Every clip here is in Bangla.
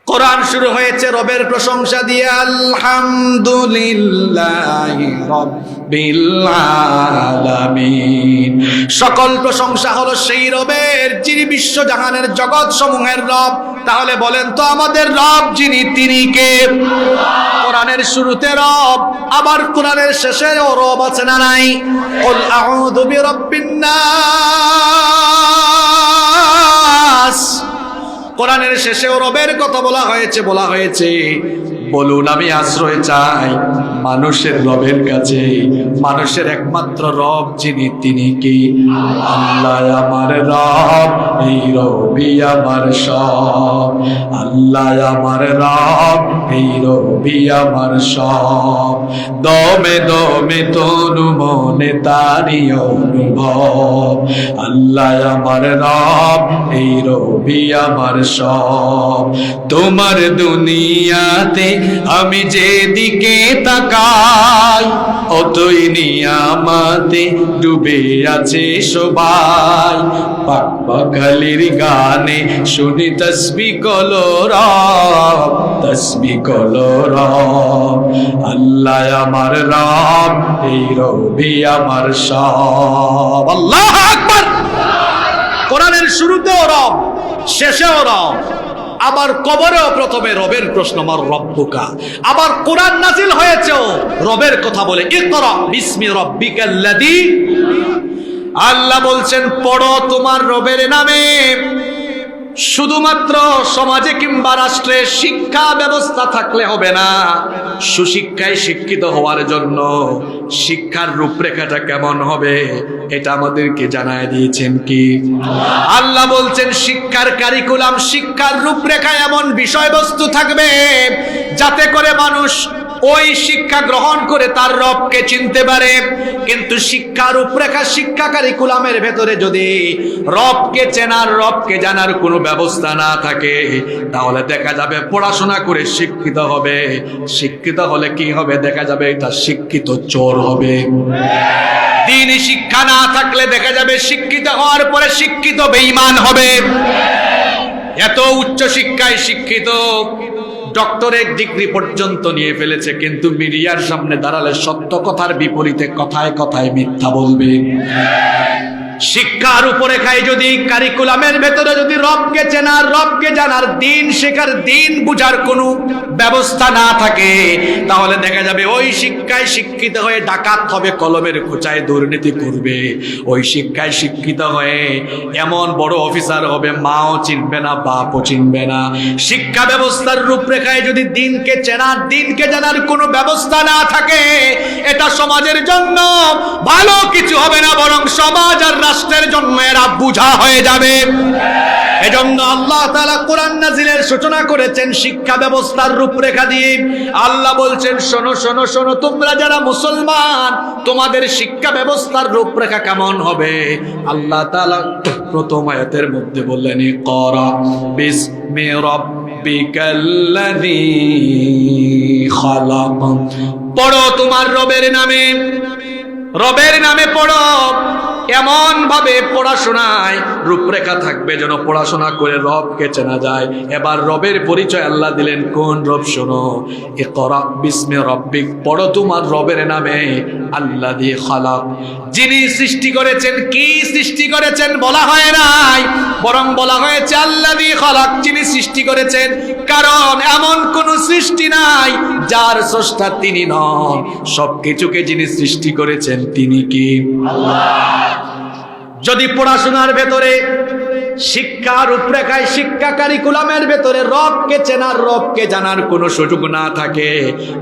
কোরআন শুরু হয়েছে রবের প্রশংসা দিয়ে, আলহামদুলিল্লাহি রাব্বিল আলামিন। সকল প্রশংসা হলো সেই রবের যিনি বিশ্বজাহানের জগৎ সমূহের রব। তাহলে বলেন তো আমাদের রব যিনি, তিনি কে? কোরআনের শুরুতে রব, আবার কোরআনের শেষেও রব আছে না নাই? কুল আউযু বিরাব্বিন নাস। কোরআনের শেষেও রবের কথা বলা হয়েছে। বলুন আমি আশ্রয় চাই মানুষের রবের কাছে। মানুষের একমাত্র রব যিনি, তিনি কি? আল্লাহ আমার রব, এই রবি আমার সব। আল্লাহ আমার রব, এই রবি আমার সব। দমে দমে তনু মনে তারি অনুভব। আল্লাহ আমার রব, এই রবি আমার সব। তোমার দুনিয়াতে আমি যেদিকে তাকাই, অতই নিয়ামতে ডুবে আছে সবাই। পাক পাখালির গানে শুনি তসবিহ কলো রব, তসবিহ কলো রব। আল্লাহ আমার রব, এই রবি আমার সব। আল্লাহু আকবার। কোরআনের শুরুতেও রব, শেষেও রব, আবার কবরেও প্রথমে রবের প্রশ্ন, আমার রব্বুকা। আবার কোরআন নাজিল হয়েছেও রবের কথা বলে, ইকরা বিসমি রাব্বিকাল্লাযী। আল্লাহ বলছেন পড়ো তোমার রবের নামে। শুধুমাত্র সমাজে কিংবা রাষ্ট্রে শিক্ষা ব্যবস্থা থাকলে হবে না। সুশিক্ষায় শিক্ষিত হওয়ার জন্য শিক্ষার রূপরেখাটা কেমন হবে এটা আমাদেরকে জানায় দিয়েছেন কি? আল্লাহ বলছেন শিক্ষার কারিকুলাম, শিক্ষার রূপরেখায় এমন বিষয়বস্তু থাকবে যাতে করে মানুষ ওই শিক্ষা গ্রহণ করে তার রবকে চিনতে পারে। কিন্তু শিক্ষার রূপরেখা, শিক্ষা কারিকুলামের ভেতরে যদি রবকে চেনার, রবকে জানার কোনো ব্যবস্থা না থাকে, তাহলে দেখা যাবে পড়াশোনা করে শিক্ষিত হবে। শিক্ষিত হলে কি হবে? দেখা যাবে এটা শিক্ষিত চোর হবে। দ্বীনি শিক্ষা না থাকলে দেখা যাবে শিক্ষিত হওয়ার পরে শিক্ষিত বেঈমান হবে। এত উচ্চ শিক্ষায় শিক্ষিত, ডক্টরেট ডিগ্রি পর্যন্ত নিয়ে ফেলেছে, কিন্তু মিডিয়ার সামনে দাঁড়ালে সত্য কথার বিপরীতে কথায় কথায় মিথ্যা বলবে। শিক্ষার রূপরেখায় যদি, কারিকুলামের ভেতরে যদি রবকে চেনার, রবকে জানার, দিন শেখার, দিন বুঝার কোনো ব্যবস্থা না থাকে, তাহলে দেখা যাবে ওই শিক্ষায় শিক্ষিত হয়ে ডাকাত হবে, কলমের খোঁচায় দুর্নীতি করবে। ওই শিক্ষায় শিক্ষিত হয়ে এমন বড় অফিসার হবে, মাও চিনবে না, বাপও চিনবে না। শিক্ষা ব্যবস্থার রূপরেখায় যদি দিনকে চেনার, দিনকে জানার কোনো ব্যবস্থা না থাকে, এটা সমাজের জন্য ভালো কিছু হবে না, বরং সমাজ আর রাষ্ট্রের জন্য এরা বুঝা হয়ে যাবে। এজন্য আল্লাহ তাআলা কোরআন নাজিলের সূচনা করেছেন শিক্ষা ব্যবস্থার রূপরেখা দিয়ে। আল্লাহ বলছেন শোনো শোনো শোনো, তোমরা যারা মুসলমান, তোমাদের শিক্ষা ব্যবস্থার রূপরেখা কেমন হবে? আল্লাহ তাআলা প্রথম আয়াতের মধ্যে বললেন, ইকরা বিসমি রাব্বিকাল্লাযী খালাক। পড়ো তোমার রবের নামে, রবের নামে পড়ো। এমন ভাবে পড়াশোনায় রূপরেখা থাকবে যেন পড়াশোনা করে রবকে চেনা যায়। এবার রবের পরিচয় আল্লাহ দিলেন, কোন রব? শোনো, ইকরা বিসমি রাব্বিক, পড়ো তোমার রবের নামে, আল্লাযী খালাক, যিনি সৃষ্টি করেছেন। কি সৃষ্টি করেছেন বলা হয় নাই, বরং বলা হয়েছে আল্লাযী খালাক, যিনি সৃষ্টি করেছেন। কারণ এমন কোন সৃষ্টি নাই যার স্রষ্টা তিনি নন। সবকিছুকে যিনি সৃষ্টি করেছেন তিনি কি? আল্লাহ। যদি পড়াশোনার ভেতরে, শিক্ষা রূপরেখায়, শিক্ষা কারিকুলামের ভেতরে রবকে চেনার, রবকে জানার কোনো সুযোগ না থাকে,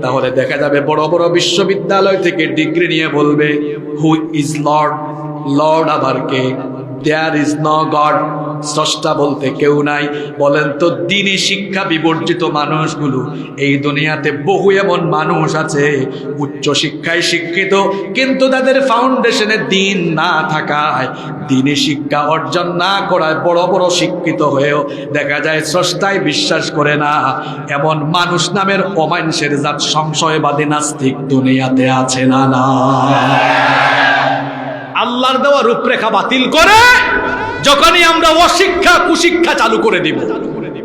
তাহলে দেখা যাবে বড় বড় বিশ্ববিদ্যালয় থেকে ডিগ্রি নিয়ে বলবে, হু ইজ লর্ড? লর্ড আবার কে? দেয়ার ইজ নো গড, স্রষ্টা বলতে কেউ নাই। বলেন তো, দ্বীনি শিক্ষা বিবর্জিত মানুষগুলো এই দুনিয়াতে বহু এমন মানুষ আছে উচ্চ শিক্ষায় শিক্ষিত, কিন্তু তাদের ফাউন্ডেশনে দ্বীন না থাকায়, দ্বীনি শিক্ষা অর্জন না করায় বড় বড় শিক্ষিত হয়েও দেখা যায় স্রষ্টায় বিশ্বাস করে না। এমন মানুষ নামের অমানুষের জাত, সংশয়বাদী নাস্তিক দুনিয়াতে আছে না? না। আল্লাহর দেওয়া রূপরেখা বাতিল করে যখনই আমরা অশিক্ষা কুশিক্ষা চালু করে দিব,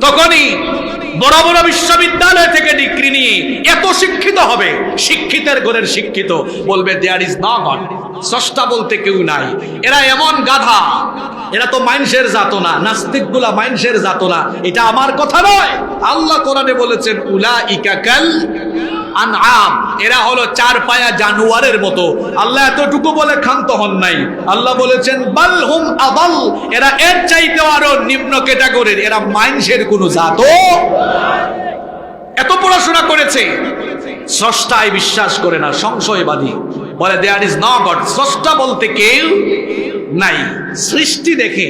তখনই বড় বড় বিশ্ববিদ্যালয় থেকে ডিগ্রি নিয়ে এত শিক্ষিত হবে, শিক্ষিতের ঘরের শিক্ষিত, বলবে দেয়ার ইজ নো গড, স্রষ্টা বলতে কেউ নাই। এরা এমন গাধা, এরা তো মানুষের জাত না, নাস্তিকগুলা মানুষের জাত না। এটা আমার কথা নয়, আল্লাহ কোরআনে বলেছেন উলাইকা কাল আনআম, এরা হলো চার পায়া জানোয়ারের মতো। আল্লাহ এতটুকু বলে ক্ষান্ত হন নাই, আল্লাহ বলেছেন বাল হুম আদাল, এরা এর চাইতে আরো নিম্ন ক্যাটাগরির, এরা মানুষের কোনো জাতও। এত পড়াশোনা করেছে, স্রষ্টায় বিশ্বাস করে না, সংশয়বাদী, বলে দেয়ার ইজ নো গড, স্রষ্টা বলতে কেউ নাই। সৃষ্টি দেখে,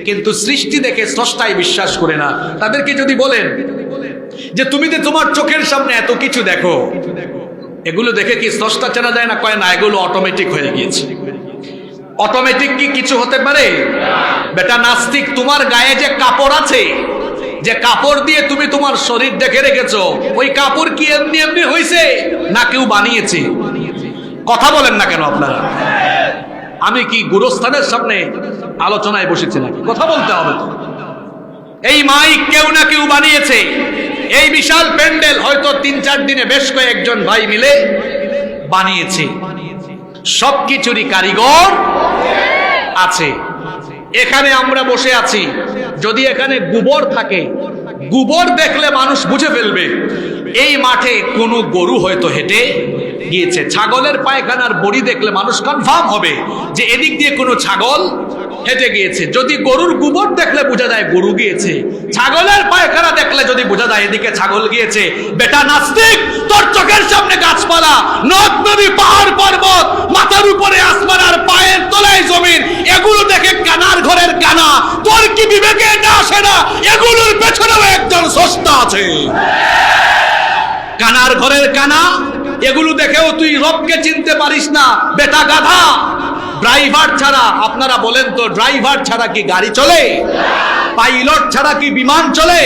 কিন্তু সৃষ্টি দেখে স্রষ্টায় বিশ্বাস করে না। তাদেরকে যদি বলেন যে তুমি যে তোমার চোখের সামনে এত কিছু দেখো, এগুলো দেখে কি স্রষ্টা চেনা যায় না? কয় না, এগুলো অটোমেটিক হয়ে গিয়েছে। অটোমেটিক কি কিছু হতে পারে? বেটা নাস্তিক, তোমার গায়ে যে কাপড় আছে, যে কাপড় দিয়ে তুমি তোমার শরীর ঢেকে রেখেছো, ওই কাপড় কি এমনি এমনি হয়েছে না কেউ বানিয়েছে? কথা বলেন না কেন আপনারা? আমি কি গুরুস্থানের সামনে আলোচনায় বসেছি নাকি? কথা বলতে হবে তো। এই মাইক কেউ না কেউ বানিয়েছে, এই বিশাল প্যান্ডেল হয়তো 3-4 দিনে বেশ কয়েকজন ভাই মিলে বানিয়েছে। সবকিছুরই কারিগর আছে। এখানে আমরা বসে আছি, যদি এখানে গোবর থাকে, গোবর দেখলে মানুষ বুঝে ফেলবে এই মাঠে কোনো গরু হয়তো হেঁটে গিয়েছে। ছাগলের পায়খানার বড়ি দেখলে মানুষ কনফার্ম হবে যে এদিক দিয়ে কোনো ছাগল হেঁটে গিয়েছে। যদি গরুর গোবর দেখলে বোঝা যায় গরু গিয়েছে, ছাগলের পায়খানা দেখলে যদি বোঝা যায় এদিকে ছাগল গিয়েছে। বেটা নাস্তিক, তোর চোখের সামনে গাছপালা, নদ নদী, পাহাড় পর্বত, মাথার উপরে আসমান আর পায়ের তলায় জমিন, এগুলো দেখে কানার ঘরের কানা, তোর কি বিবেকে এটা আসে না এগুলোর পেছনেও একজন স্রষ্টা আছে? কানার ঘরের কানা, এগুলো দেখেও তুই রবকে চিনতে পারিস না? বেটা গাধা, ড্রাইভার ছাড়া, আপনারা বলেন তো, ড্রাইভার ছাড়া কি গাড়ি চলে? পাইলট ছাড়া কি বিমান চলে?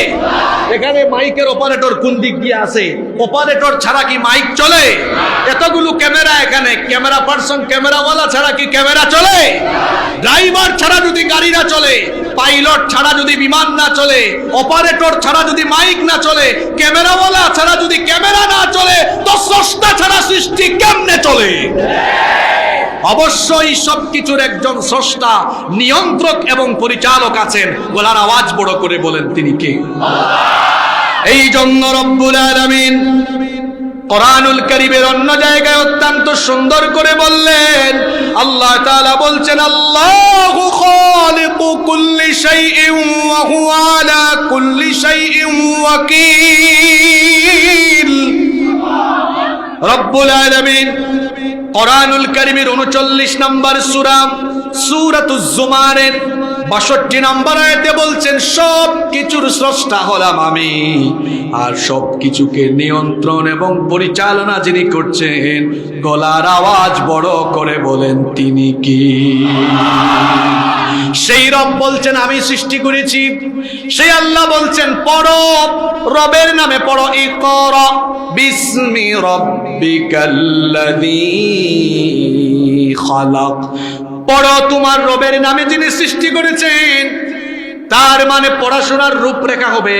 এখানে মাইকের অপারেটর কোন দিক দিয়ে আছে? অপারেটর ছাড়া কি মাইক চলে? এতগুলো ক্যামেরা, এখানে ক্যামেরা পার্সন, ক্যামেরাওয়ালা ছাড়া কি ক্যামেরা চলে? ড্রাইভার ছাড়া যদি গাড়ি না চলে, পাইলট ছাড়া যদি বিমান না চলে, অপারেটর ছাড়া যদি মাইক না চলে, ক্যামেরাওয়ালা ছাড়া যদি ক্যামেরা না চলে, তো স্রষ্টা ছাড়া সৃষ্টি কেমনে চলে? অবশ্যই সবকিছুর একজন স্রষ্টা, নিয়ন্ত্রক এবং পরিচালক আছেন। গলার আওয়াজ বড় করে বলেন তিনি কে? এই জন্য রব্বুল আলামিন কোরআনুল কারীমের অন্য জায়গায় অত্যন্ত সুন্দর করে বললেন, আল্লাহ তাআলা বলছেন আল্লাহু খালিকু কুল্লি শাইইন ওয়া হুয়া আলা কুল্লি শাইইন ওয়াকিল। রব্বুল আলামিন কোরআনুল কারীমের 39 নম্বর সূরা, সূরাতুজ জুমারের 62 নম্বর আয়াতে বলছেন সব কিছুর স্রষ্টা হলাম আমি, আর সব কিছুকে নিয়ন্ত্রণ এবং পরিচালনা যিনি করছেন, গলার আওয়াজ বড় করে বলেন তিনি কি? সেই রব বলছেন আমি সৃষ্টি করেছি। সেই আল্লাহ বলছেন পড়ো, রবের নামে পড়ো, ইকরা বিসমি রাব্বিকাল্লাযী খালাক, পড়ো তোমার রবের নামে যিনি সৃষ্টি করেছেন। তার মানে পড়াশোনার রূপরেখা হবে,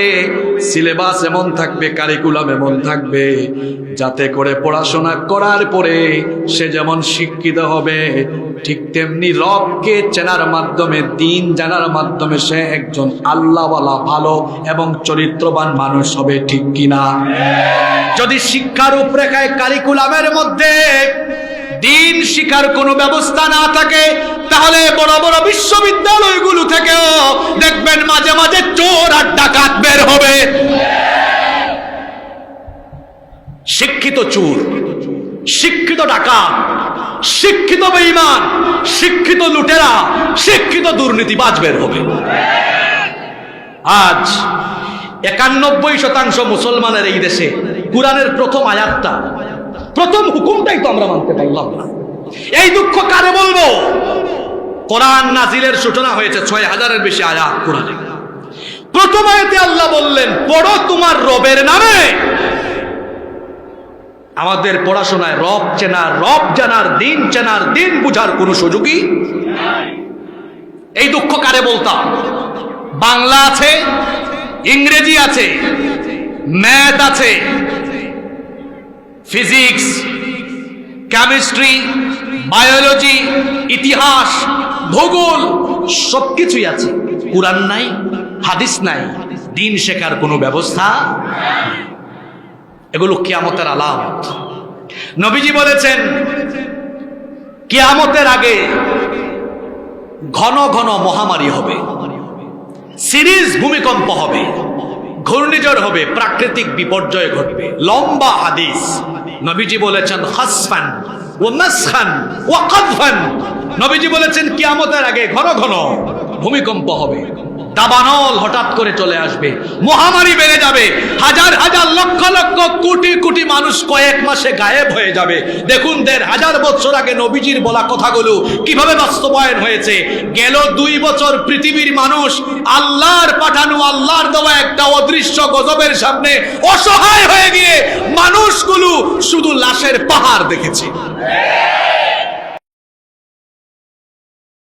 সিলেবাস এমন থাকবে, কারিকুলাম এমন থাকবে, যাতে করে পড়াশোনা করার পরে সে যেমন শিক্ষিত হবে, ঠিক তেমনি রবকে চেনার মাধ্যমে, দিন জানার মাধ্যমে সে একজন আল্লাহওয়ালা, ভালো এবং চরিত্রবান মানুষ হবে। ঠিক কিনা? যদি শিক্ষার রূপরেখায়, কারিকুলামের মধ্যে দিন শিখার কোনো ব্যবস্থা না থাকে, তাহলে বড় বড় বিশ্ববিদ্যালয়গুলো থেকেও দেখবেন মাঝে মাঝে চোর আর ডাকাত বের হবে। শিক্ষিত চোর, শিক্ষিত ডাকাত, শিক্ষিত বেঈমান, শিক্ষিত লুটেরা, শিক্ষিত দুর্নীতিবাজ বের হবে। আজ 91% মুসলমানের এই দেশে কুরআনের প্রথম আয়াতটা, প্রথম হুকুমটাই তো আমরা মানতে পারলাম না। এই দুঃখ কারে বলবো? কোরআন নাজিলের সূচনা হয়েছে 6000-এর বেশি আয়াত কোরআনে। প্রথম আয়াতে আল্লাহ বললেন পড়ো তোমার রবের নামে। আমাদের পড়াশোনায় রব চেনার, রব জানার, দিন চেনার, দিন বুঝার কোনো সুযোগই নাই। এই দুঃখ কারে বলতাম? বাংলা আছে, ইংরেজি আছে, ম্যাথ আছে, ফিজিক্স, কেমিস্ট্রি, বায়োলজি, ইতিহাস, ভূগোল সবকিছুই আছে। কুরআন নাই, হাদিস নাই, দিন শেখার কোনো ব্যবস্থা। এগুলো কিয়ামতের আলামত। নবীজি বলেছেন কিয়ামতের আগে ঘন ঘন মহামারী হবে, সিরিজ ভূমিকম্প হবে, ঘূর্ণিঝড় হবে, প্রাকৃতিক বিপর্যয় ঘটবে। লম্বা হাদিস। নবীজি বলেছেন খাসফান ওয়া মাসখান ওয়া কাদফান। নবীজি বলেছেন কিয়ামতের আগে ঘন ঘন ভূমিকম্প হবে, দাবানল হঠাৎ করে চলে আসবে, মহামারী বেড়ে যাবে, হাজার হাজার লক্ষ লক্ষ কোটি কোটি মানুষ কয়েক মাসে গায়েব হয়ে যাবে। দেখুন ১৫০০ বছর আগে নবীজির বলা কথাগুলো কিভাবে বাস্তবায়ন হয়েছে। গেল ২ বছর পৃথিবীর মানুষ আল্লাহর পাঠানো, আল্লাহর দেওয়া একটা অদৃশ্য গজবের সামনে অসহায় হয়ে গিয়ে মানুষগুলো শুধু লাশের পাহাড় দেখেছে।